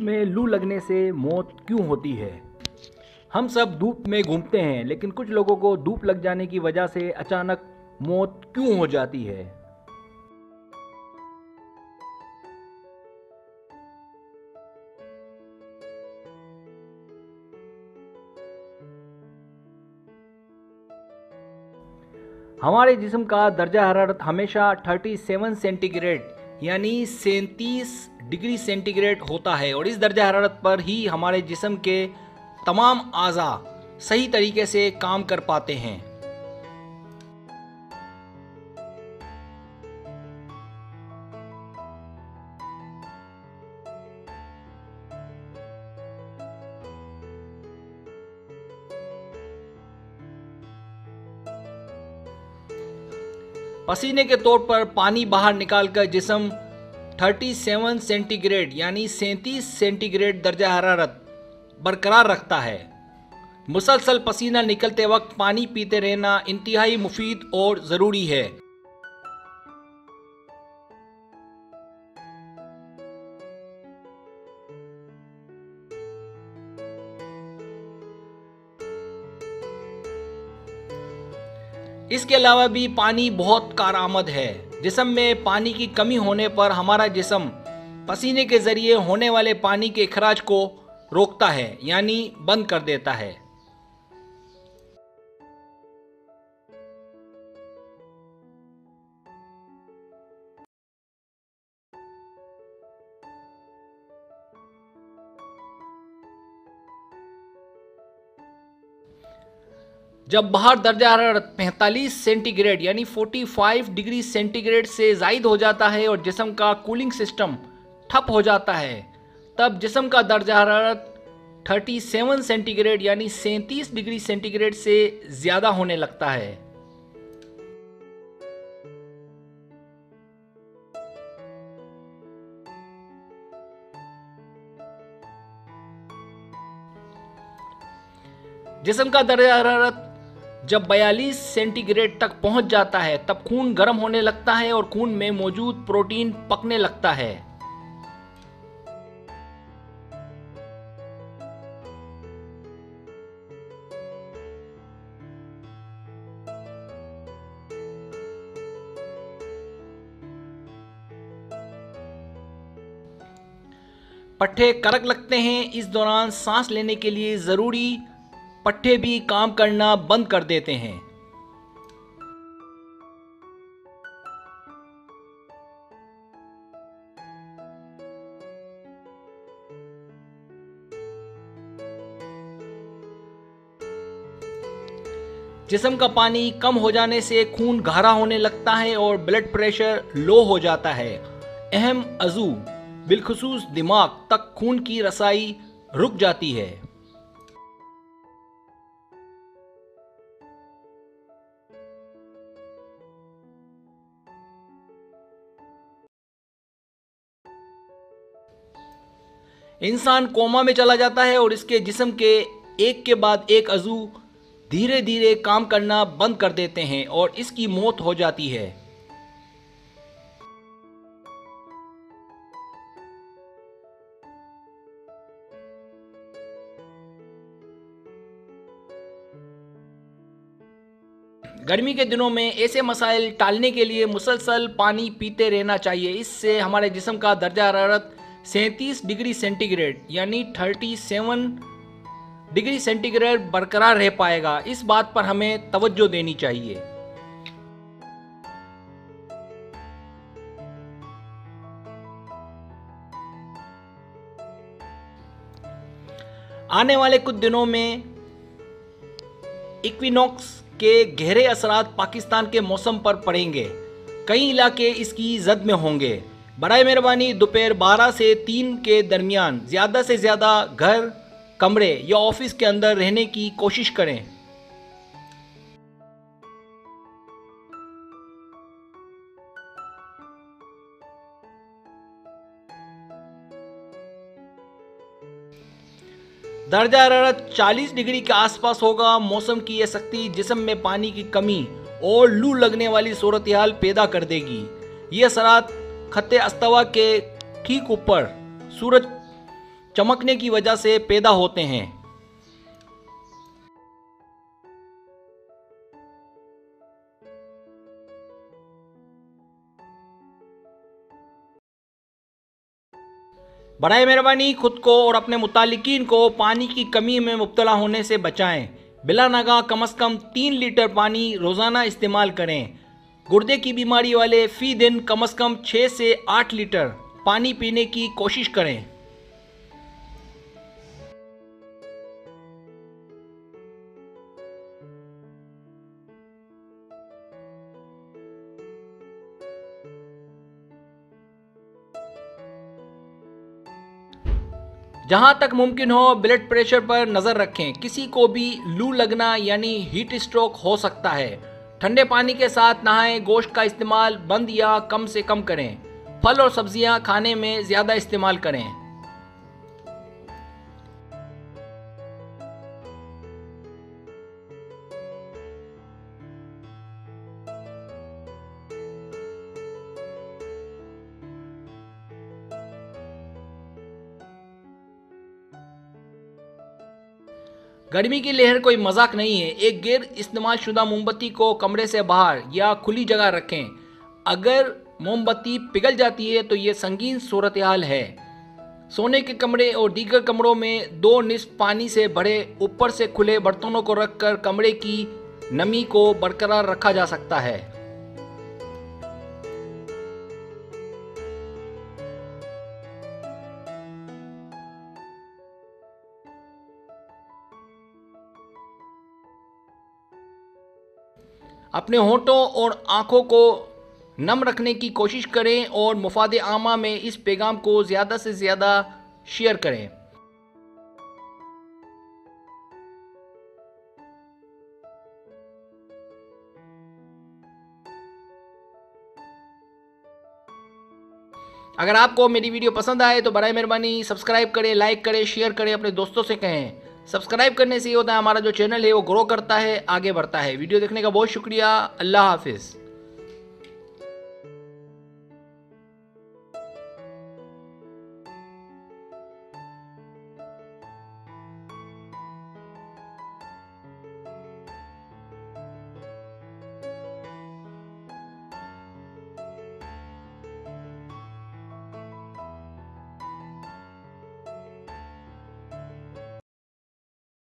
में लू लगने से मौत क्यों होती है? हम सब धूप में घूमते हैं, लेकिन कुछ लोगों को धूप लग जाने की वजह से अचानक मौत क्यों हो जाती है? हमारे जिस्म का दर्जा हरारत हमेशा 37 सेंटीग्रेड यानी 37 डिग्री सेंटीग्रेड होता है और इस दर्जा हरारत पर ही हमारे जिस्म के तमाम आज़ा सही तरीके से काम कर पाते हैं। पसीने के तौर पर पानी बाहर निकालकर जिस्म 37 सेंटीग्रेड यानी 37 सेंटीग्रेड दर्जा हरारत बरकरार रखता है। मुसलसल पसीना निकलते वक्त पानी पीते रहना इंतहाई मुफीद और ज़रूरी है। इसके अलावा भी पानी बहुत कारआमद है। जिस्म में पानी की कमी होने पर हमारा जिस्म पसीने के ज़रिए होने वाले पानी के अखराज को रोकता है यानी बंद कर देता है। जब बाहर दर्जा हरारत 45 सेंटीग्रेड यानी 45 डिग्री सेंटीग्रेड से ज़ायद हो जाता है और जिस्म का कूलिंग सिस्टम ठप हो जाता है, तब जिस्म का दर्जा हरारत 37 सेंटीग्रेड यानी 37 डिग्री सेंटीग्रेड से ज़्यादा होने लगता है। जिस्म का दर्जा हरारत जब 42 सेंटीग्रेड तक पहुंच जाता है तब खून गर्म होने लगता है और खून में मौजूद प्रोटीन पकने लगता है। पट्टे कड़क लगते हैं। इस दौरान सांस लेने के लिए ज़रूरी पट्टे भी काम करना बंद कर देते हैं। जिस्म का पानी कम हो जाने से खून गाढ़ा होने लगता है और ब्लड प्रेशर लो हो जाता है। अहम अज़ू बिलखुसूस दिमाग तक खून की रसाई रुक जाती है। इंसान कोमा में चला जाता है और इसके जिस्म के एक के बाद एक अज़ू धीरे धीरे काम करना बंद कर देते हैं और इसकी मौत हो जाती है। गर्मी के दिनों में ऐसे मसाइल टालने के लिए मुसलसल पानी पीते रहना चाहिए। इससे हमारे जिस्म का दर्जा हरारत 37 डिग्री सेंटीग्रेड यानी 37 डिग्री सेंटीग्रेड बरकरार रह पाएगा। इस बात पर हमें तवज्जो देनी चाहिए। आने वाले कुछ दिनों में इक्विनॉक्स के गहरे असरात पाकिस्तान के मौसम पर पड़ेंगे। कई इलाके इसकी जद में होंगे। बराए मेहरबानी दोपहर 12 से 3 के दरमियान ज़्यादा से ज़्यादा घर, कमरे या ऑफिस के अंदर रहने की कोशिश करें। दर्जा हरारत 40 डिग्री के आसपास होगा। मौसम की यह सख्ती जिस्म में पानी की कमी और लू लगने वाली सूरत हाल पैदा कर देगी। ये असरात खत्ते अस्तवा के ठीक ऊपर सूरज चमकने की वजह से पैदा होते हैं। बराए मेहरबानी खुद को और अपने मुतालिकीन को पानी की कमी में मुब्तला होने से बचाएं। बिला नागा कम से कम 3 लीटर पानी रोज़ाना इस्तेमाल करें। गुर्दे की बीमारी वाले फ़ी दिन कम से कम 6 से 8 लीटर पानी पीने की कोशिश करें। जहां तक मुमकिन हो ब्लड प्रेशर पर नज़र रखें। किसी को भी लू लगना यानी हीट स्ट्रोक हो सकता है। ठंडे पानी के साथ नहाएं। गोश्त का इस्तेमाल बंद या कम से कम करें। फल और सब्जियां खाने में ज़्यादा इस्तेमाल करें। गर्मी की लहर कोई मजाक नहीं है। एक गैर इस्तेमाल शुदा मोमबत्ती को कमरे से बाहर या खुली जगह रखें। अगर मोमबत्ती पिघल जाती है तो ये संगीन सूरत हाल है। सोने के कमरे और दीगर कमरों में 2 निस्फ पानी से भरे ऊपर से खुले बर्तनों को रखकर कमरे की नमी को बरकरार रखा जा सकता है। अपने होंठों और आँखों को नम रखने की कोशिश करें और मुफाद आमा में इस पैगाम को ज़्यादा से ज़्यादा शेयर करें। अगर आपको मेरी वीडियो पसंद आए तो बराए मेहरबानी सब्सक्राइब करें, लाइक करें, शेयर करें, अपने दोस्तों से कहें। सब्सक्राइब करने से ये होता है हमारा जो चैनल है वो ग्रो करता है, आगे बढ़ता है। वीडियो देखने का बहुत शुक्रिया। अल्लाह हाफिज़।